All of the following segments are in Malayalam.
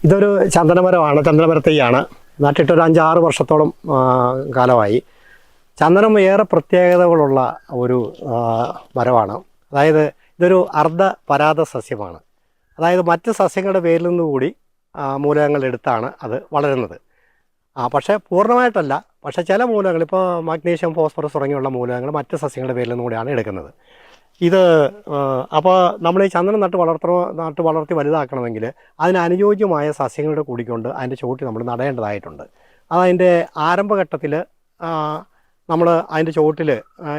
ഇതൊരു ചന്ദനമരമാണ്, ചന്ദനമര തൈയാണ്. നട്ടിട്ടൊരു 5-6 വർഷത്തോളം കാലമായി. ചന്ദനം ഏറെ പ്രത്യേകതകളുള്ള ഒരു മരമാണ്. അതായത് ഇതൊരു അർദ്ധ പരാത സസ്യമാണ്. അതായത് മറ്റ് സസ്യങ്ങളുടെ വേരിൽ നിന്നുകൂടി മൂലകങ്ങൾ എടുത്താണ് അത് വളരുന്നത്. പക്ഷേ പൂർണ്ണമായിട്ടല്ല. പക്ഷേ ചില മൂലകങ്ങൾ, ഇപ്പോൾ മഗ്നീഷ്യം, ഫോസ്ഫറസ് തുടങ്ങിയുള്ള മൂലകങ്ങൾ മറ്റ് സസ്യങ്ങളുടെ വേരിൽ നിന്നും കൂടിയാണ് എടുക്കുന്നത്. ഇത് അപ്പോൾ നമ്മൾ ഈ ചന്ദനം നട്ട് വളർത്തി വലുതാക്കണമെങ്കിൽ അതിന് അനുയോജ്യമായ സസ്യങ്ങളുടെ കൂടിക്കൊണ്ട് അതിൻ്റെ ചുവട്ടിൽ നമ്മൾ നടേണ്ടതായിട്ടുണ്ട്. അതതിൻ്റെ ആരംഭഘട്ടത്തിൽ നമ്മൾ അതിൻ്റെ ചുവട്ടിൽ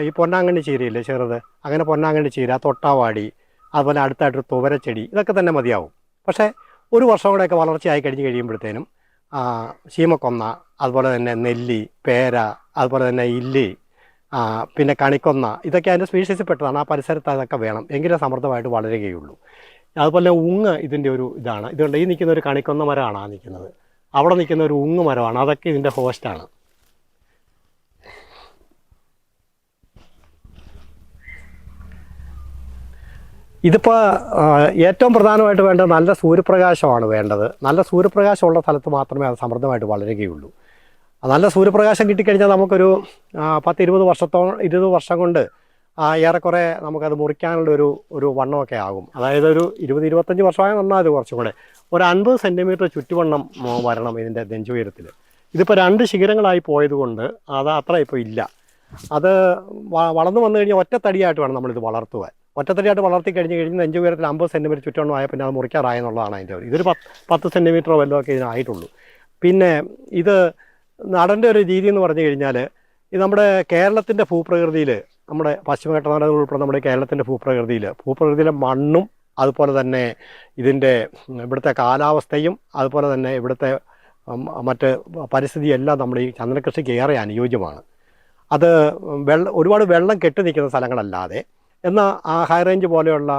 ഈ പൊന്നാങ്കണ്ണി ചീരയില്ലേ, ചെറുത്, അങ്ങനെ പൊന്നാങ്കണ്ണി ചീര, തൊട്ടാവാടി, അതുപോലെ അടുത്തായിട്ടൊരു തുവരച്ചെടി, ഇതൊക്കെ തന്നെ മതിയാവും. പക്ഷേ ഒരു വർഷം കൂടെയൊക്കെ വളർച്ചയായി കഴിയുമ്പോഴത്തേനും ശീമക്കൊന്ന, അതുപോലെ തന്നെ നെല്ലി, പേര, അതുപോലെ തന്നെ ഇല്ലി, പിന്നെ കണിക്കൊന്ന, ഇതൊക്കെ അതിൻ്റെ സ്പീഷീസിൽ പെട്ടതാണ്. ആ പരിസരത്ത് അതൊക്കെ വേണം, എങ്കിലേ സമൃദ്ധമായിട്ട് വളരുകയുള്ളൂ. അതുപോലെ ഉങ്ങ് ഇതിൻ്റെ ഒരു ഇതാണ്. ഇതുകൊണ്ട് ഈ നിൽക്കുന്ന ഒരു കണിക്കൊന്ന മരമാണ് നിൽക്കുന്നത്. അവിടെ നിൽക്കുന്ന ഒരു ഉങ്ങ് മരമാണ്. അതൊക്കെ ഇതിൻ്റെ ഹോസ്റ്റാണ്. ഇതിപ്പോൾ ഏറ്റവും പ്രധാനമായിട്ട് വേണ്ടത് നല്ല സൂര്യപ്രകാശമാണ് വേണ്ടത്. നല്ല സൂര്യപ്രകാശമുള്ള സ്ഥലത്ത് മാത്രമേ അത് സമൃദ്ധമായിട്ട് വളരുകയുള്ളൂ. നല്ല സൂര്യപ്രകാശം കിട്ടിക്കഴിഞ്ഞാൽ നമുക്കൊരു 10-20 വർഷം കൊണ്ട് ഏറെക്കുറെ നമുക്കത് മുറിക്കാനുള്ള ഒരു വണ്ണമൊക്കെ ആകും. അതായത് ഒരു 20-25 വർഷമായ നന്നായത് കുറച്ചും കൂടെ ഒരു 50 സെൻറ്റിമീറ്റർ ചുറ്റുവണ്ണം വരണം ഇതിൻ്റെ നെഞ്ചുയരത്തിൽ. ഇതിപ്പോൾ 2 ശിഖരങ്ങളായി പോയതുകൊണ്ട് അത് അത്ര ഇപ്പോൾ ഇല്ല. അത് വളർന്നു വന്നു കഴിഞ്ഞാൽ ഒറ്റത്തടിയായിട്ട് വേണം നമ്മളിത് വളർത്തുവാൻ. ഒറ്റത്തടിയായിട്ട് വളർത്തി കഴിഞ്ഞ് നെഞ്ചുയരത്തിൽ 50 സെൻറ്റിമീറ്റർ ചുറ്റുവണ്ണം ആയാൽ പിന്നെ അത് മുറിക്കാറായെന്നുള്ളതാണ് അതിൻ്റെ ഇതൊരു 10 സെൻറ്റിമീറ്ററോ വല്ലതും ഒക്കെ ഇതിനായിട്ടുള്ളൂ. പിന്നെ ഇത് നടൻ്റെ ഒരു രീതി എന്ന് പറഞ്ഞു കഴിഞ്ഞാൽ, ഇത് നമ്മുടെ കേരളത്തിൻ്റെ ഭൂപ്രകൃതിയിൽ, നമ്മുടെ പശ്ചിമഘട്ടനാട് ഉൾപ്പെടെ നമ്മുടെ കേരളത്തിൻ്റെ ഭൂപ്രകൃതിയിലെ മണ്ണും അതുപോലെ തന്നെ ഇതിൻ്റെ ഇവിടുത്തെ കാലാവസ്ഥയും അതുപോലെ തന്നെ ഇവിടുത്തെ മറ്റ് പരിസ്ഥിതിയെല്ലാം നമ്മുടെ ഈ ചന്ദനകൃഷിക്ക് ഏറെ അനുയോജ്യമാണ്. അത് ഒരുപാട് വെള്ളം കെട്ടി നിൽക്കുന്ന സ്ഥലങ്ങളല്ലാതെ, എന്നാൽ ഹൈ റേഞ്ച് പോലെയുള്ള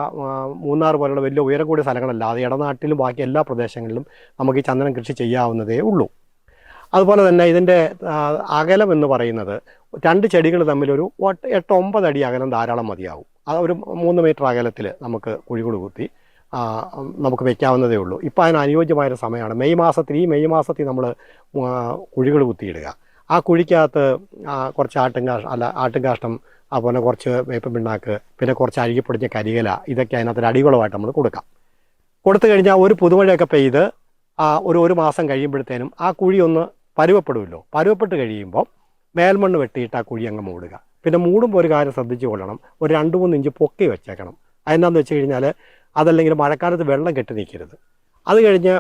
മൂന്നാർ പോലെയുള്ള വലിയ ഉയരം കൂടിയ സ്ഥലങ്ങളല്ലാതെ ഇടനാട്ടിലും ബാക്കി എല്ലാ പ്രദേശങ്ങളിലും നമുക്ക് ഈ ചന്ദനം കൃഷി ചെയ്യാവുന്നതേ ഉള്ളൂ. അതുപോലെ തന്നെ ഇതിൻ്റെ അകലം എന്ന് പറയുന്നത് 2 ചെടികൾ തമ്മിലൊരു 8-9 അടി അകലം ധാരാളം മതിയാവും. അത് ഒരു 3 മീറ്റർ അകലത്തിൽ നമുക്ക് കുഴികൾ കുത്തി നമുക്ക് വയ്ക്കാവുന്നതേ ഉള്ളൂ. ഇപ്പോൾ അതിന് അനുയോജ്യമായൊരു സമയമാണ് മെയ് മാസത്തിൽ നമ്മൾ കുഴികൾ കുത്തിയിടുക. ആ കുഴിക്കകത്ത് കുറച്ച് ആട്ടുംകാഷ്ടം, അതുപോലെ കുറച്ച് വേപ്പൻ പിണ്ണാക്ക്, പിന്നെ കുറച്ച് അഴുകിപ്പൊടിഞ്ഞ കരികല, ഇതൊക്കെ അതിനകത്തൊരു അടിവളമായിട്ട് നമ്മൾ കൊടുത്തു കഴിഞ്ഞാൽ ഒരു പുതുമഴയൊക്കെ പെയ്ത് ഒരു മാസം കഴിയുമ്പോഴത്തേനും ആ കുഴി ഒന്ന് പരുവപ്പെട്ട് കഴിയുമ്പോൾ മേൽമണ്ണ് വെട്ടിയിട്ട് ആ കുഴി അങ്ങ് മൂടുക. പിന്നെ മൂടുമ്പോൾ ഒരു കാര്യം ശ്രദ്ധിച്ചു കൊള്ളണം, ഒരു 2-3 ഇഞ്ച് പൊക്കി വെച്ചേക്കണം. അതെന്താണെന്ന് വെച്ച് കഴിഞ്ഞാൽ അതല്ലെങ്കിൽ മഴക്കാലത്ത് വെള്ളം കെട്ടി നിൽക്കരുത്. അത് കഴിഞ്ഞ്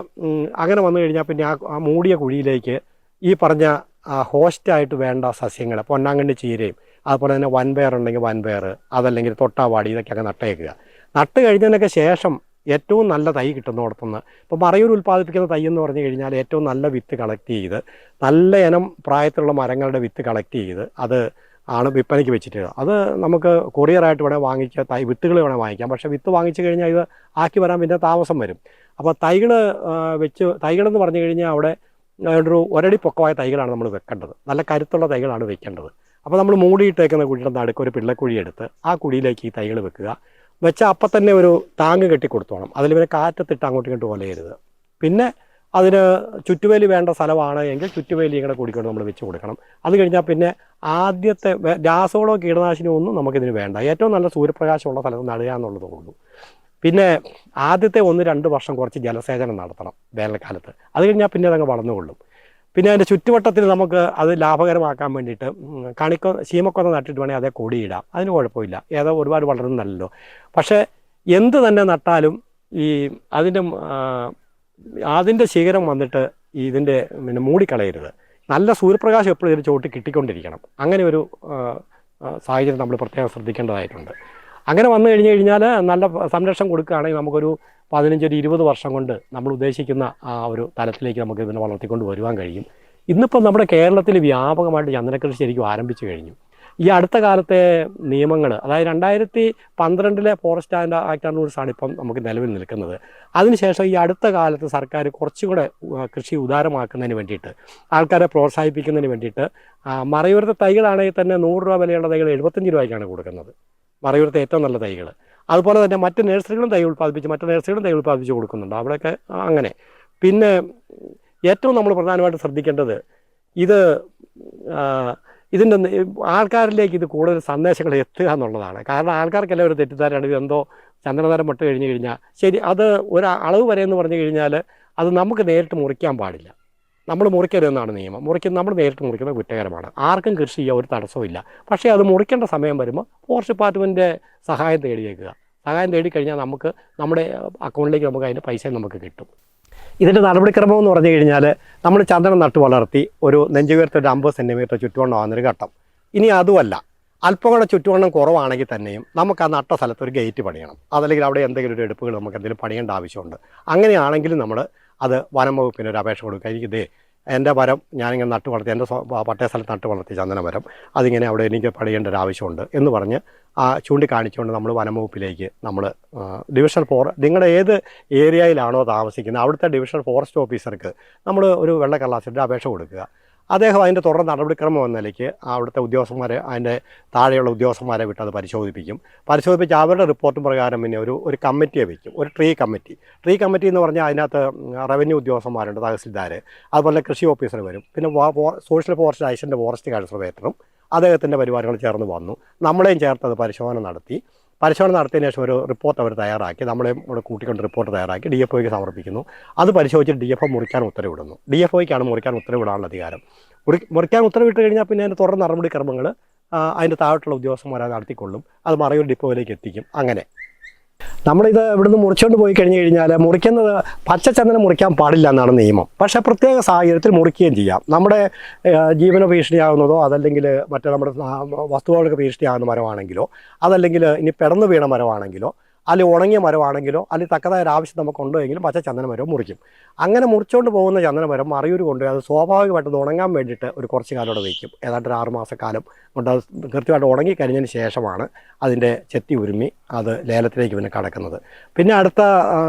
അങ്ങനെ വന്നു കഴിഞ്ഞാൽ പിന്നെ ആ മൂടിയ കുഴിയിലേക്ക് ഈ പറഞ്ഞ ഹോസ്റ്റായിട്ട് വേണ്ട സസ്യങ്ങൾ, പൊന്നാങ്കണ്ണി ചീരയും അതുപോലെ തന്നെ വൻപയർ ഉണ്ടെങ്കിൽ വൻപയർ, അതല്ലെങ്കിൽ തൊട്ടാവാടി, ഇതൊക്കെ അങ്ങ് നട്ടേക്കുക. നട്ട് കഴിഞ്ഞതിനൊക്കെ ശേഷം ഏറ്റവും നല്ല തൈ കിട്ടുന്നിടത്തുനിന്ന്, ഇപ്പോൾ മറയൂർ ഉൽപ്പാദിപ്പിക്കുന്ന തൈ എന്ന് പറഞ്ഞു കഴിഞ്ഞാൽ ഏറ്റവും നല്ല വിത്ത് കളക്ട് ചെയ്ത്, നല്ല ഇനം പ്രായത്തിലുള്ള മരങ്ങളുടെ വിത്ത് കളക്ട് ചെയ്ത് അത് ആണ് വിൽപ്പനയ്ക്ക് വെച്ചിട്ട് അത് നമുക്ക് കൊറിയറായിട്ട് വേണേൽ വാങ്ങിക്കുക, വിത്തുകൾ വേണേൽ വാങ്ങിക്കാം. പക്ഷേ വിത്ത് വാങ്ങിച്ചു കഴിഞ്ഞാൽ ഇത് ആക്കി വരാൻ പിന്നെ താമസം വരും. അപ്പോൾ തൈകളെന്ന് പറഞ്ഞു കഴിഞ്ഞാൽ അവിടെ ഒരു ഒരടി പൊക്കമായ തൈകളാണ് നമ്മൾ വെക്കേണ്ടത്. നല്ല കരുത്തുള്ള തൈകളാണ് വെക്കേണ്ടത്. അപ്പോൾ നമ്മൾ മൂടിയിട്ടേക്കുന്ന കുഴിയുടെ നടുക്ക് ഒരു പിള്ളക്കുഴി എടുത്ത് ആ കുഴിയിലേക്ക് ഈ തൈകൾ വെച്ചാൽ അപ്പം തന്നെ ഒരു ടാങ്ക് കെട്ടി കൊടുത്തോണം. അതിൽ പിന്നെ കാറ്റത്തിട്ട് അങ്ങോട്ടും ഇങ്ങോട്ടും ഒലയരുത്. പിന്നെ അതിന് ചുറ്റുവേലി വേണ്ട സ്ഥലമാണ് എങ്കിൽ ചുറ്റുവേലി ഇങ്ങനെ കൂടിക്കൊണ്ട് നമ്മൾ വെച്ച് കൊടുക്കണം. അത് കഴിഞ്ഞാൽ പിന്നെ ആദ്യത്തെ രാസവളമോ കീടനാശിനിയോ ഒന്നും നമുക്കിതിന് വേണ്ട. ഏറ്റവും നല്ല സൂര്യപ്രകാശമുള്ള സ്ഥലത്ത് നടുക എന്നുള്ളതേ ഉള്ളൂ. പിന്നെ ആദ്യത്തെ 1-2 വർഷം കുറച്ച് ജലസേചനം നടത്തണം വേനൽക്കാലത്ത്. അത് കഴിഞ്ഞാൽ പിന്നെ അതങ്ങ് വളർന്നുകൊള്ളും. പിന്നെ അതിൻ്റെ ചുറ്റുവട്ടത്തിൽ നമുക്ക് അത് ലാഭകരമാക്കാൻ വേണ്ടിയിട്ട് ശീമക്കൊന്ന നട്ടിട്ട് വേണമെങ്കിൽ അതേ കൊടിയിടാം. അതിന് കുഴപ്പമില്ല, ഏതോ ഒരുപാട് വളരുന്നല്ലോ. പക്ഷേ എന്ത് തന്നെ നട്ടാലും ഈ അതിൻ്റെ ശിഖരം വന്നിട്ട് ഇതിൻ്റെ പിന്നെ മൂടിക്കളയരുത്. നല്ല സൂര്യപ്രകാശം എപ്പോഴും ഇതിന് ചോട്ടി കിട്ടിക്കൊണ്ടിരിക്കണം. അങ്ങനെ ഒരു സാഹചര്യം നമ്മൾ പ്രത്യേകം ശ്രദ്ധിക്കേണ്ടതായിട്ടുണ്ട്. അങ്ങനെ വന്നു കഴിഞ്ഞാൽ നല്ല സംരക്ഷണം കൊടുക്കുകയാണെങ്കിൽ നമുക്കൊരു 15-20 വർഷം കൊണ്ട് നമ്മൾ ഉദ്ദേശിക്കുന്ന ആ ഒരു തലത്തിലേക്ക് നമുക്ക് ഇതിനെ വളർത്തിക്കൊണ്ട് വരുവാൻ കഴിയും. ഇന്നിപ്പം നമ്മുടെ കേരളത്തിൽ വ്യാപകമായിട്ട് ചന്ദനക്കൃഷി ശരിക്കും ആരംഭിച്ചു കഴിഞ്ഞു. ഈ അടുത്ത കാലത്തെ നിയമങ്ങൾ, അതായത് 2012 ഫോറസ്റ്റ് ആക്ട് ആൻഡ് റൂൾസാണ് ഇപ്പം നമുക്ക് നിലവിൽ നിൽക്കുന്നത്. അതിനുശേഷം ഈ അടുത്ത കാലത്ത് സർക്കാർ കുറച്ചുകൂടെ കൃഷി ഉദാരമാക്കുന്നതിന് വേണ്ടിയിട്ട്, ആൾക്കാരെ പ്രോത്സാഹിപ്പിക്കുന്നതിന് വേണ്ടിയിട്ട് മറയൂരത്തെ തൈകളാണെങ്കിൽ തന്നെ 100 രൂപ വിലയുള്ള തൈകൾ 75 രൂപയ്ക്കാണ് കൊടുക്കുന്നത്. മറയൂരത്തെ ഏറ്റവും നല്ല തൈകൾ. അതുപോലെ തന്നെ മറ്റ് നഴ്സറികളും തൈ ഉൽപ്പാദിപ്പിച്ച് കൊടുക്കുന്നുണ്ട് അവിടെയൊക്കെ അങ്ങനെ. പിന്നെ ഏറ്റവും നമ്മൾ പ്രധാനമായിട്ട് ശ്രദ്ധിക്കേണ്ടത് ഇത് ഇതിൻ്റെ ആൾക്കാരിലേക്ക് ഇത് കൂടുതൽ സന്ദേശങ്ങൾ എത്തുക എന്നുള്ളതാണ്. കാരണം ആൾക്കാർക്കെല്ലാം ഒരു തെറ്റിദ്ധാരണയാണ് ഇതെന്തോ ചന്ദനമരം മുട്ട കഴിഞ്ഞ് കഴിഞ്ഞാൽ ശരി, അത് ഒരു അളവ് വരെ എന്ന് പറഞ്ഞു കഴിഞ്ഞാൽ അത് നമുക്ക് നേരിട്ട് മുറിക്കാൻ പാടില്ല. നമ്മൾ മുറിക്കരുതെന്നാണ് നിയമം. നമ്മൾ നേരിട്ട് മുറിക്കുന്നത് കുറ്റകരമാണ്. ആർക്കും കൃഷി ചെയ്യാൻ ഒരു തടസ്സമില്ല. പക്ഷേ അത് മുറിക്കേണ്ട സമയം വരുമ്പോൾ ഫോറസ്റ്റ് ഡിപ്പാർട്ട്മെൻറ്റിൻ്റെ സഹായം തേടിയേക്കുക. സഹായം തേടിക്കഴിഞ്ഞാൽ നമ്മുടെ അക്കൗണ്ടിലേക്ക് നമുക്ക് അതിൻ്റെ പൈസ നമുക്ക് കിട്ടും. ഇതിൻ്റെ നടപടിക്രമം എന്ന് പറഞ്ഞു കഴിഞ്ഞാൽ നമ്മൾ ചന്ദനം നട്ട് വളർത്തി ഒരു നെഞ്ചുയർത്തി ഒരു 50 സെൻറ്റിമീറ്റർ ചുറ്റുവണ്ണമാകുന്നൊരു ഘട്ടം. ഇനി അതുമല്ല, അല്പം കൂടെ ചുറ്റുവണ്ണം കുറവാണെങ്കിൽ തന്നെയും നമുക്ക് ആ നട്ട സ്ഥലത്ത് ഒരു ഗേറ്റ് പണിയണം. അതല്ലെങ്കിൽ അവിടെ എന്തെങ്കിലും ഒരു എടുപ്പുകൾ നമുക്ക് എന്തെങ്കിലും പണിയേണ്ട ആവശ്യമുണ്ട്. അങ്ങനെയാണെങ്കിലും നമ്മൾ അത് വനം വകുപ്പിന് ഒരു അപേക്ഷ കൊടുക്കുക. എനിക്കിതേ എൻ്റെ മരം ഞാനിങ്ങനെ നട്ട് വളർത്തി, എൻ്റെ പട്ടയ സ്ഥലത്ത് നട്ട് വളർത്തി ചന്ദന മരം, അതിങ്ങനെ അവിടെ എനിക്ക് പണിയേണ്ട ഒരു ആവശ്യമുണ്ട് എന്ന് പറഞ്ഞ് ചൂണ്ടിക്കാണിച്ചുകൊണ്ട് നമ്മൾ വനം വകുപ്പിലേക്ക് നമ്മൾ ഡിവിഷണൽ നിങ്ങളുടെ ഏത് ഏരിയയിലാണോ താമസിക്കുന്നത് അവിടുത്തെ ഡിവിഷണൽ ഫോറസ്റ്റ് ഓഫീസർക്ക് നമ്മൾ ഒരു വെള്ള കടലാസിൻ്റെ അപേക്ഷ കൊടുക്കുക. അദ്ദേഹം അതിൻ്റെ തുടർ നടപടിക്രമം എന്ന നിലയ്ക്ക് അവിടുത്തെ ഉദ്യോഗസ്ഥന്മാരെ, അതിൻ്റെ താഴെയുള്ള ഉദ്യോഗസ്ഥന്മാരെ വിട്ട് അത് പരിശോധിപ്പിച്ച് അവരുടെ റിപ്പോർട്ട് പ്രകാരം പിന്നെ ഒരു കമ്മിറ്റിയെ വയ്ക്കും, ഒരു ട്രീ കമ്മിറ്റി എന്ന് പറഞ്ഞാൽ അതിനകത്ത് റവന്യൂ ഉദ്യോഗസ്ഥന്മാരുണ്ട്, തഹസിൽദാർ, അതുപോലെ കൃഷി ഓഫീസർ വരും, പിന്നെ സോഷ്യൽ ഫോറസ്റ്റ് അസിസ്റ്റൻ്റ് ഫോറസ്റ്റ് കൺസർവേറ്ററും അദ്ദേഹത്തിൻ്റെ പരിപാടികൾ ചേർന്ന് വന്നു. നമ്മളെയും ചേർത്ത് അത് പരിശോധന നടത്തിയതിനു ശേഷം ഒരു റിപ്പോർട്ട് അവർ തയ്യാറാക്കി, നമ്മളെയും കൂടെ കൂട്ടിക്കൊണ്ട് റിപ്പോർട്ട് തയ്യാറാക്കി DFOയ്ക്ക് സമർപ്പിക്കുന്നു. അത് പരിശോധിച്ചിട്ട് DFO മുറിക്കാൻ ഉത്തരവിടുന്നു. DFOയ്ക്കാണ് മുറിക്കാൻ ഉത്തരവിടാനുള്ള അധികാരം. മുറിക്കാൻ ഉത്തരവിട്ട് കഴിഞ്ഞാൽ പിന്നെ അതിൻ്റെ തുടർ നടപടിക്രമങ്ങൾ അതിൻ്റെ താഴോട്ടുള്ള ഉദ്യോഗസ്ഥന്മാരെ നടത്തിക്കൊള്ളും. അത് മറയൂർ ഡിപ്പോയിലേക്ക് എത്തിക്കും. അങ്ങനെ നമ്മളിത് ഇവിടുന്ന് മുറിച്ചുകൊണ്ട് പോയി കഴിഞ്ഞ് കഴിഞ്ഞാൽ മുറിക്കുന്നത് പച്ചച്ചന്ദനം മുറിക്കാൻ പാടില്ല എന്നാണ് നിയമം. പക്ഷേ പ്രത്യേക സാഹചര്യത്തിൽ മുറിക്കുകയും ചെയ്യാം. നമ്മുടെ ജീവന ഭീഷണിയാകുന്നതോ അതല്ലെങ്കിൽ മറ്റേ നമ്മുടെ വസ്തുക്കൾക്ക് ഭീഷണിയാകുന്ന മരമാണെങ്കിലോ അതല്ലെങ്കിൽ ഇനി പിടന്നു വീണ മരമാണെങ്കിലോ അല്ലെങ്കിൽ ഉണങ്ങിയ മരമാണെങ്കിലോ അല്ലെങ്കിൽ തക്കതായ ഒരു ആവശ്യം നമുക്കുണ്ടോ എങ്കിലും പച്ച ചന്ദനമരം മുറിക്കും. അങ്ങനെ മുറിച്ചുകൊണ്ട് പോകുന്ന ചന്ദനമരം മറയൂർ കൊണ്ടുപോയി അത് സ്വാഭാവികമായിട്ട് ഉണങ്ങാൻ വേണ്ടിയിട്ട് ഒരു കുറച്ച് കാലം അവിടെ വയ്ക്കും. ഏതാണ്ട് ഒരു 6 മാസക്കാലം കൊണ്ട് അത് കൃത്യമായിട്ട് ഉണങ്ങിക്കഴിഞ്ഞതിന് ശേഷമാണ് അതിൻ്റെ ചെത്തി ഉരുമി അത് ലേലത്തിലേക്ക് പിന്നെ കടക്കുന്നത്. പിന്നെ അടുത്ത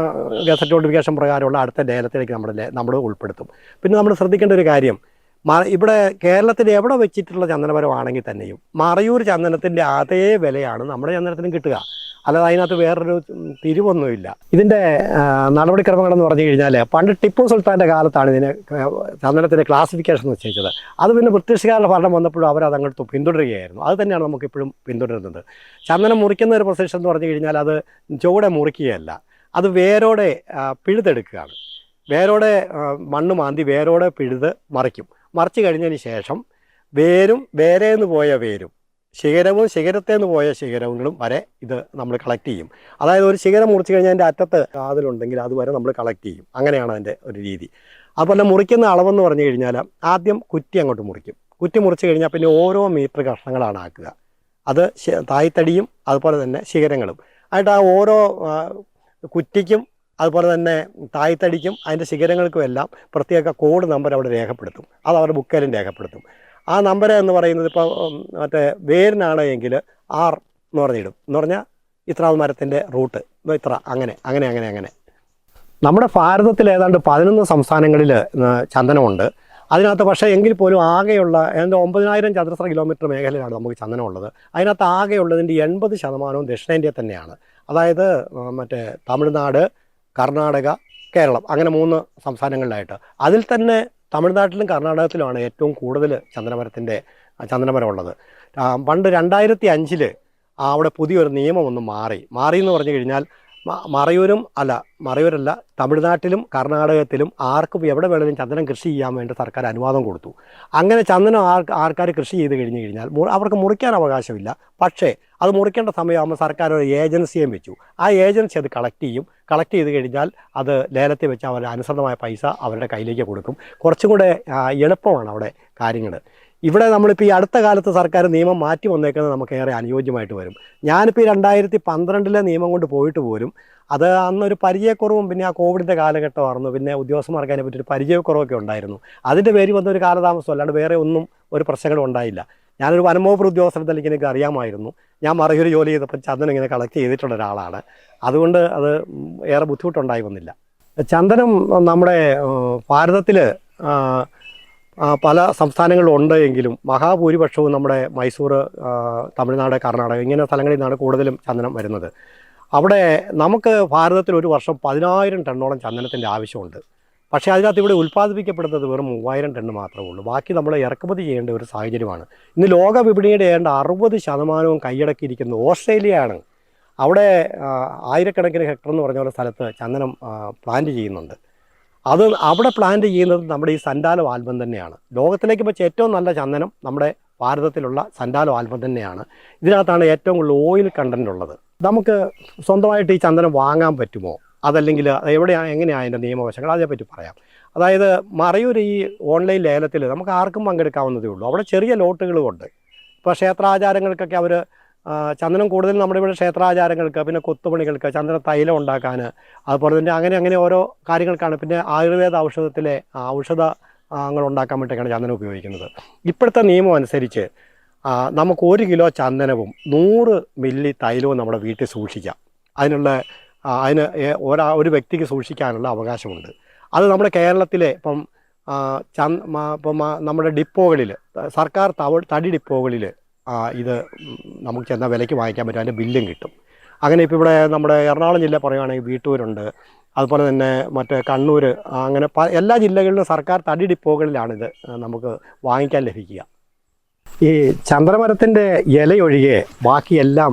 ഗസറ്റ് നോട്ടിഫിക്കേഷൻ പ്രകാരമുള്ള അടുത്ത ലേലത്തിലേക്ക് നമ്മൾ ഉൾപ്പെടുത്തും. പിന്നെ നമ്മൾ ശ്രദ്ധിക്കേണ്ട ഒരു കാര്യം, ഇവിടെ കേരളത്തിൽ എവിടെ വെച്ചിട്ടുള്ള ചന്ദനമരമാണെങ്കിൽ തന്നെയും മറയൂർ ചന്ദനത്തിൻ്റെ അതേ വിലയാണ് നമ്മുടെ ചന്ദനത്തിനും കിട്ടുക. അല്ലാതെ അതിനകത്ത് വേറൊരു തിരിവൊന്നുമില്ല. ഇതിൻ്റെ നടപടിക്രമങ്ങളെന്ന് പറഞ്ഞു കഴിഞ്ഞാൽ പണ്ട് ടിപ്പു സുൽത്താൻ്റെ കാലത്താണ് ഇതിന് ചന്ദനത്തിൻ്റെ ക്ലാസിഫിക്കേഷൻ നിശ്ചയിച്ചത്. അത് പിന്നെ ബ്രിട്ടീഷുകാരുടെ ഭരണം വന്നപ്പോഴും അവരത് അങ്ങോട്ട് പിന്തുടരുകയായിരുന്നു. അത് തന്നെയാണ് നമുക്കിപ്പോഴും പിന്തുടരുന്നത്. ചന്ദനം മുറിക്കുന്ന ഒരു പ്രൊസഷൻ എന്ന് പറഞ്ഞു കഴിഞ്ഞാൽ അത് ചുവടെ മുറിക്കുകയല്ല, അത് വേരോടെ പിഴുതെടുക്കുകയാണ്. വേരോടെ മണ്ണ് മാന്തി വേരോടെ പിഴുത് മറിച്ച് കഴിഞ്ഞതിന് ശേഷം വേരേന്ന് പോയ വേരും ശിഖരത്തേന്ന് പോയ ശിഖരങ്ങളും വരെ ഇത് നമ്മൾ കളക്ട് ചെയ്യും. അതായത് ഒരു ശിഖരം മുറിച്ച് കഴിഞ്ഞാൽ അതിൻ്റെ അറ്റത്ത് കാതിലുണ്ടെങ്കിൽ അതുവരെ നമ്മൾ കളക്ട് ചെയ്യും. അങ്ങനെയാണ് അതിൻ്റെ ഒരു രീതി. അതുപോലെ മുറിക്കുന്ന അളവെന്ന് പറഞ്ഞു കഴിഞ്ഞാൽ ആദ്യം കുറ്റി അങ്ങോട്ട് മുറിക്കും. കുറ്റി മുറിച്ച് കഴിഞ്ഞാൽ പിന്നെ ഓരോ മീറ്റർ കഷ്ണങ്ങളാണ് ആക്കുക. അത് തായ്തടിയും അതുപോലെ തന്നെ ശിഖരങ്ങളും ആയിട്ട് ആ ഓരോ കുറ്റിക്കും അതുപോലെ തന്നെ തായ്തടിക്കും അതിൻ്റെ ശിഖരങ്ങൾക്കും എല്ലാം പ്രത്യേക കോഡ് നമ്പർ അവിടെ രേഖപ്പെടുത്തും. അത് അവരുടെ ബുക്കിലും രേഖപ്പെടുത്തും. ആ നമ്പർ എന്ന് പറയുന്നത് ഇപ്പോൾ മറ്റേ വേരിനാണ് എങ്കിൽ R എന്ന് പറഞ്ഞിടും. എന്ന് പറഞ്ഞാൽ ഇത്ര മരത്തിൻ്റെ റൂട്ട് ഇത്ര അങ്ങനെ. നമ്മുടെ ഭാരതത്തിൽ ഏതാണ്ട് 11 സംസ്ഥാനങ്ങളിൽ ചന്ദനമുണ്ട്. അതിനകത്ത് പക്ഷേ എങ്കിൽ പോലും ആകെയുള്ള 9000 ചതുരശ്ര കിലോമീറ്റർ മേഖലയിലാണ് നമുക്ക് ചന്ദനമുള്ളത്. അതിനകത്ത് ആകെയുള്ളതിൻ്റെ 80% ദക്ഷിണേന്ത്യ തന്നെയാണ്. അതായത് മറ്റേ തമിഴ്നാട്, കർണാടക, കേരളം, അങ്ങനെ 3 സംസ്ഥാനങ്ങളിലായിട്ട്. അതിൽ തന്നെ തമിഴ്നാട്ടിലും കർണാടകത്തിലുമാണ് ഏറ്റവും കൂടുതൽ ചന്ദനമരം ഉള്ളത്. പണ്ട് 2005 അവിടെ പുതിയൊരു നിയമം ഒന്ന് മാറി എന്ന് പറഞ്ഞു കഴിഞ്ഞാൽ മറയൂരല്ല തമിഴ്നാട്ടിലും കർണാടകത്തിലും ആർക്കും എവിടെ വേണമെങ്കിലും ചന്ദനം കൃഷി ചെയ്യാൻ വേണ്ടി സർക്കാർ അനുവാദം കൊടുത്തു. അങ്ങനെ ചന്ദനം ആൾക്കാർ കൃഷി ചെയ്ത് കഴിഞ്ഞാൽ അവർക്ക് മുറിക്കാൻ അവകാശമില്ല. പക്ഷേ അത് മുറിക്കേണ്ട സമയമാകുമ്പോൾ സർക്കാർ ഒരു ഏജൻസിയും വെച്ചു. ആ ഏജൻസി അത് കളക്ട് ചെയ്ത് കഴിഞ്ഞാൽ അത് ലേലത്തിൽ വെച്ച് അവരുടെ അനുസൃതമായ പൈസ അവരുടെ കയ്യിലേക്ക് കൊടുക്കും. കുറച്ചും കൂടെ എളുപ്പമാണ് അവിടെ കാര്യങ്ങൾ. ഇവിടെ നമ്മളിപ്പോൾ ഈ അടുത്ത കാലത്ത് സർക്കാർ നിയമം മാറ്റി വന്നേക്കുന്നത് നമുക്ക് ഏറെ അനുയോജ്യമായിട്ട് വരും. ഞാനിപ്പോൾ ഈ 2012 നിയമം കൊണ്ട് പോയിട്ട് പോലും അത് അന്നൊരു പരിചയക്കുറവും പിന്നെ ആ കോവിഡിൻ്റെ കാലഘട്ടമായിരുന്നു. പിന്നെ ഉദ്യോഗസ്ഥന്മാർക്ക് അതിനെ പറ്റിയൊരു പരിചയക്കുറവൊക്കെ ഉണ്ടായിരുന്നു. അതിൻ്റെ പേര് വന്നൊരു കാലതാമസം അല്ലാണ്ട് വേറെ ഒന്നും ഒരു പ്രശ്നങ്ങളും ഉണ്ടായില്ല. ഞാനൊരു വനംവകുപ്പ് ഉദ്യോഗസ്ഥർക്ക് എനിക്ക് അറിയാമായിരുന്നു. ഞാൻ മറയൂർ ജോലി ചെയ്തപ്പോൾ ചന്ദനം ഇങ്ങനെ കളക്ട് ചെയ്തിട്ടുള്ള ഒരാളാണ്. അതുകൊണ്ട് അത് ഏറെ ബുദ്ധിമുട്ടുണ്ടായി വന്നില്ല. ചന്ദനം നമ്മുടെ ഭാരതത്തിൽ പല സംസ്ഥാനങ്ങളിലും ഉണ്ട് എങ്കിലും മഹാഭൂരിപക്ഷവും നമ്മുടെ മൈസൂർ, തമിഴ്നാട്, കർണാടക ഇങ്ങനെ സ്ഥലങ്ങളിൽ നിന്നാണ് കൂടുതലും ചന്ദനം വരുന്നത്. അവിടെ നമുക്ക് ഭാരതത്തിൽ ഒരു വർഷം 10,000 ടണ്ണോളം ചന്ദനത്തിൻ്റെ ആവശ്യമുണ്ട്. പക്ഷേ അതിനകത്ത് ഇവിടെ ഉൽപ്പാദിപ്പിക്കപ്പെടുന്നത് വെറും 3000 ടണ്ണ് മാത്രമേ ഉള്ളൂ. ബാക്കി നമ്മൾ ഇറക്കുമതി ചെയ്യേണ്ട ഒരു സാഹചര്യമാണ്. ഇന്ന് ലോക വിപണിയുടെ ഏതാണ്ട് 60% കൈയടക്കിയിരിക്കുന്നത് ഓസ്ട്രേലിയയാണ്. അവിടെ ആയിരക്കണക്കിന് ഹെക്ടർ എന്ന് പറഞ്ഞ പോലെ സ്ഥലത്ത് ചന്ദനം പ്ലാന്റ് ചെയ്യുന്നുണ്ട്. അത് അവിടെ പ്ലാന്റ് ചെയ്യുന്നത് നമ്മുടെ ഈ സൻഡാലോ ആൽബം തന്നെയാണ്. ലോകത്തിലേക്ക് വെച്ച് ഏറ്റവും നല്ല ചന്ദനം നമ്മുടെ ഭാരതത്തിലുള്ള സൻഡാലോ ആൽബം തന്നെയാണ്. ഇതിനകത്താണ് ഏറ്റവും കൂടുതൽ ഓയിൽ കണ്ടൻ്റ് ഉള്ളത്. നമുക്ക് സ്വന്തമായിട്ട് ഈ ചന്ദനം വാങ്ങാൻ പറ്റുമോ, അതല്ലെങ്കിൽ എവിടെയാണ്, എങ്ങനെയാണ് അതിൻ്റെ നിയമവശങ്ങൾ, അതേപ്പറ്റി പറയാം. അതായത് മറയൂർ ഈ ഓൺലൈൻ ലേലത്തിൽ നമുക്ക് ആർക്കും പങ്കെടുക്കാവുന്നതേ ഉള്ളൂ. അവിടെ ചെറിയ ലോട്ടുകളുമുണ്ട്. ഇപ്പോൾ ക്ഷേത്രാചാരങ്ങൾക്കൊക്കെ അവർ ചന്ദനം കൂടുതലും നമ്മുടെ ഇവിടെ ക്ഷേത്രാചാരങ്ങൾക്ക്, പിന്നെ കൊത്തുപണികൾക്ക്, ചന്ദന തൈലം ഉണ്ടാക്കാൻ, അതുപോലെ തന്നെ അങ്ങനെ ഓരോ കാര്യങ്ങൾക്കാണ്. പിന്നെ ആയുർവേദ ഔഷധത്തിലെ ഔഷധങ്ങൾ ഉണ്ടാക്കാൻ വേണ്ടിയിട്ടാണ് ചന്ദനം ഉപയോഗിക്കുന്നത്. ഇപ്പോഴത്തെ നിയമം അനുസരിച്ച് നമുക്ക് 1 കിലോ ചന്ദനവും 100 മില്ലി തൈലവും നമ്മുടെ വീട്ടിൽ സൂക്ഷിക്കാം. അതിന് ഒരു വ്യക്തിക്ക് സൂക്ഷിക്കാനുള്ള അവകാശമുണ്ട്. അത് നമ്മുടെ കേരളത്തിലെ ഇപ്പം നമ്മുടെ ഡിപ്പോകളിൽ, സർക്കാർ തടി ഡിപ്പോകളിൽ ഇത് നമുക്ക് ചെന്നാൽ വിലയ്ക്ക് വാങ്ങിക്കാൻ പറ്റും. അതിൻ്റെ ബില്ലും കിട്ടും. അങ്ങനെ ഇപ്പോൾ ഇവിടെ നമ്മുടെ എറണാകുളം ജില്ല പറയുകയാണെങ്കിൽ വീട്ടൂരുണ്ട്, അതുപോലെ തന്നെ മറ്റേ കണ്ണൂർ, അങ്ങനെ എല്ലാ ജില്ലകളിലും സർക്കാർ തടി ഡിപ്പോകളിലാണിത് നമുക്ക് വാങ്ങിക്കാൻ ലഭിക്കുക. ഈ ചന്ദനമരത്തിൻ്റെ ഇലയൊഴികെ ബാക്കിയെല്ലാം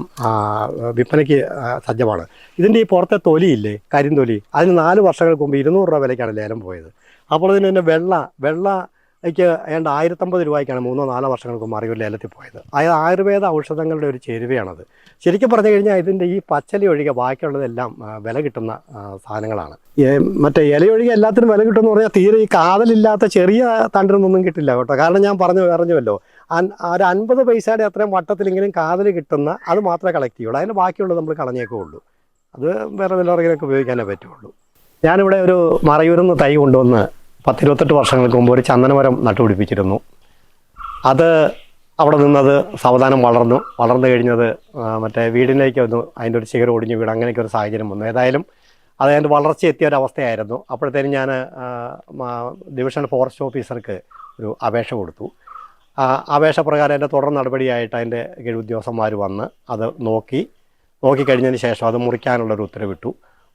വിൽപ്പനയ്ക്ക് സജ്ജമാണ്. ഇതിൻ്റെ ഈ പുറത്തെ തൊലിയില്ലേ, കരിന്തൊലി, അതിന് 4 വർഷങ്ങൾക്ക് മുമ്പ് 200 രൂപ വിലയ്ക്കാണ് ലേലം പോയത്. അപ്പോൾ ഇതിന് വെള്ളയ്ക്ക് ഏതാണ്ട് 1050 രൂപയ്ക്കാണ് 3-4 വർഷങ്ങൾക്ക് മുമ്പ് മറയൂർ ലേലത്തിൽ പോയത്. അതായത് ആയുർവേദ ഔഷധങ്ങളുടെ ഒരു ചേരുവയാണത്. ശരിക്കും പറഞ്ഞു കഴിഞ്ഞാൽ ഇതിൻ്റെ ഈ പച്ചലി ഒഴികെ ബാക്കിയുള്ളതെല്ലാം വില കിട്ടുന്ന സാധനങ്ങളാണ്. മറ്റേ ഇലയൊഴികെ എല്ലാത്തിനും വില കിട്ടുമെന്ന് പറഞ്ഞാൽ തീരെ ഈ കാതലില്ലാത്ത ചെറിയ തണ്ടിനൊന്നും കിട്ടില്ല കേട്ടോ. കാരണം ഞാൻ പറഞ്ഞുവല്ലോ, ഒരു 50 പൈസയുടെ അത്രയും വട്ടത്തിലെങ്കിലും കാതൽ കിട്ടുന്ന അത് മാത്രമേ കളക്ട് ചെയ്യുള്ളൂ. അതിന് ബാക്കിയുള്ളത് നമ്മൾ കളഞ്ഞേക്കുള്ളൂ. അത് വേറെ വല്ലവർക്കൊക്കെ ഉപയോഗിക്കാനേ പറ്റുള്ളൂ. ഞാനിവിടെ ഒരു മറയൂരിൽ നിന്ന് തൈ കൊണ്ടുവന്ന് 10-28 വർഷങ്ങൾക്ക് മുമ്പ് ഒരു ചന്ദനമരം നട്ടുപിടിപ്പിച്ചിരുന്നു. അത് അവിടെ നിന്നത് സാവധാനം വളർന്നു കഴിഞ്ഞത് മറ്റേ വീടിലേക്ക് വന്നു, അതിൻ്റെ ഒരു ചിഗർ ഒടിഞ്ഞ് വീട്, അങ്ങനെയൊക്കെ ഒരു സാഹചര്യം വന്നു. ഏതായാലും അത് അതിൻ്റെ വളർച്ച എത്തിയ ഒരവസ്ഥയായിരുന്നു. അപ്പോഴത്തേനും ഞാൻ ഡിവിഷൻ ഫോറസ്റ്റ് ഓഫീസർക്ക് ഒരു അപേക്ഷ കൊടുത്തു. അപേക്ഷ പ്രകാരം എൻ്റെ തുടർ നടപടിയായിട്ട് അതിൻ്റെ കീഴുദ്യോഗസ്ഥന്മാർ വന്ന് അത് നോക്കിക്കഴിഞ്ഞതിന് ശേഷം അത് മുറിക്കാനുള്ളൊരു ഉത്തരവിട്ടു.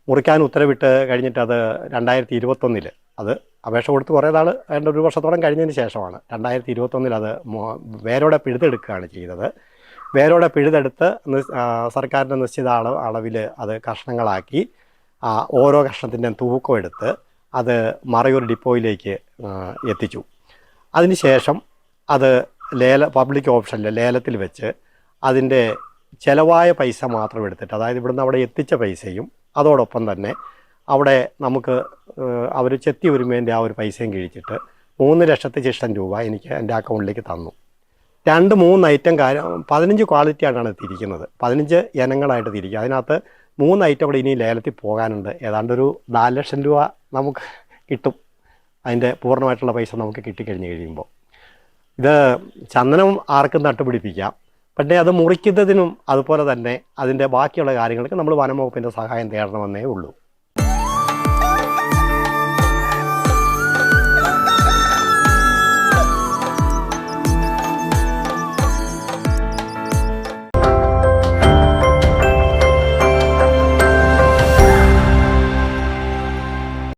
മുറിക്കാൻ ഉത്തരവിട്ട് കഴിഞ്ഞിട്ട് അത് 2021 അത് അപേക്ഷ കൊടുത്ത് കുറേ നാൾ അതിൻ്റെ 1 വർഷത്തോളം കഴിഞ്ഞതിന് ശേഷമാണ് 2021 അത് വേരോടെ പിഴുതെടുക്കുകയാണ് ചെയ്തത്. വേരോടെ പിഴുതെടുത്ത് സർക്കാരിൻ്റെ നിശ്ചിത അളവിൽ അത് കഷ്ണങ്ങളാക്കി ഓരോ കഷ്ണത്തിൻ്റെ തൂക്കം എടുത്ത് അത് മറയൂർ ഡിപ്പോയിലേക്ക് എത്തിച്ചു. അതിനുശേഷം അത് പബ്ലിക് ഓപ്ഷനിൽ ലേലത്തിൽ വെച്ച് അതിൻ്റെ ചിലവായ പൈസ മാത്രം എടുത്തിട്ട്, അതായത് ഇവിടുന്ന് അവിടെ എത്തിച്ച പൈസയും അതോടൊപ്പം തന്നെ അവിടെ നമുക്ക് അവർ ചെത്തി ഒരുമേൻ്റെ ആ ഒരു പൈസയും കിഴിച്ചിട്ട് 3 ലക്ഷത്തി ചിഷ്ടം രൂപ എനിക്ക് എൻ്റെ അക്കൗണ്ടിലേക്ക് തന്നു. 2-3 ഐറ്റം 15 ക്വാളിറ്റിയായിട്ടാണ് തിരിക്കുന്നത്, 15 ഇനങ്ങളായിട്ട് തിരിക്കുക. അതിനകത്ത് 3 ഐറ്റം ഇവിടെ ഇനി ലേലത്തിൽ പോകാനുണ്ട്. ഏതാണ്ടൊരു 4 ലക്ഷം രൂപ നമുക്ക് കിട്ടും. അതിൻ്റെ പൂർണ്ണമായിട്ടുള്ള പൈസ നമുക്ക് കിട്ടിക്കഴിഞ്ഞ് കഴിയുമ്പോൾ. ഇത് ചന്ദനം ആർക്കും നട്ടുപിടിപ്പിക്കാം, പക്ഷേ അത് മുറിക്കുന്നതിനും അതുപോലെ തന്നെ അതിൻ്റെ ബാക്കിയുള്ള കാര്യങ്ങൾക്ക് നമ്മൾ വനം വകുപ്പിൻ്റെ സഹായം തേടണമെന്നേ ഉള്ളൂ.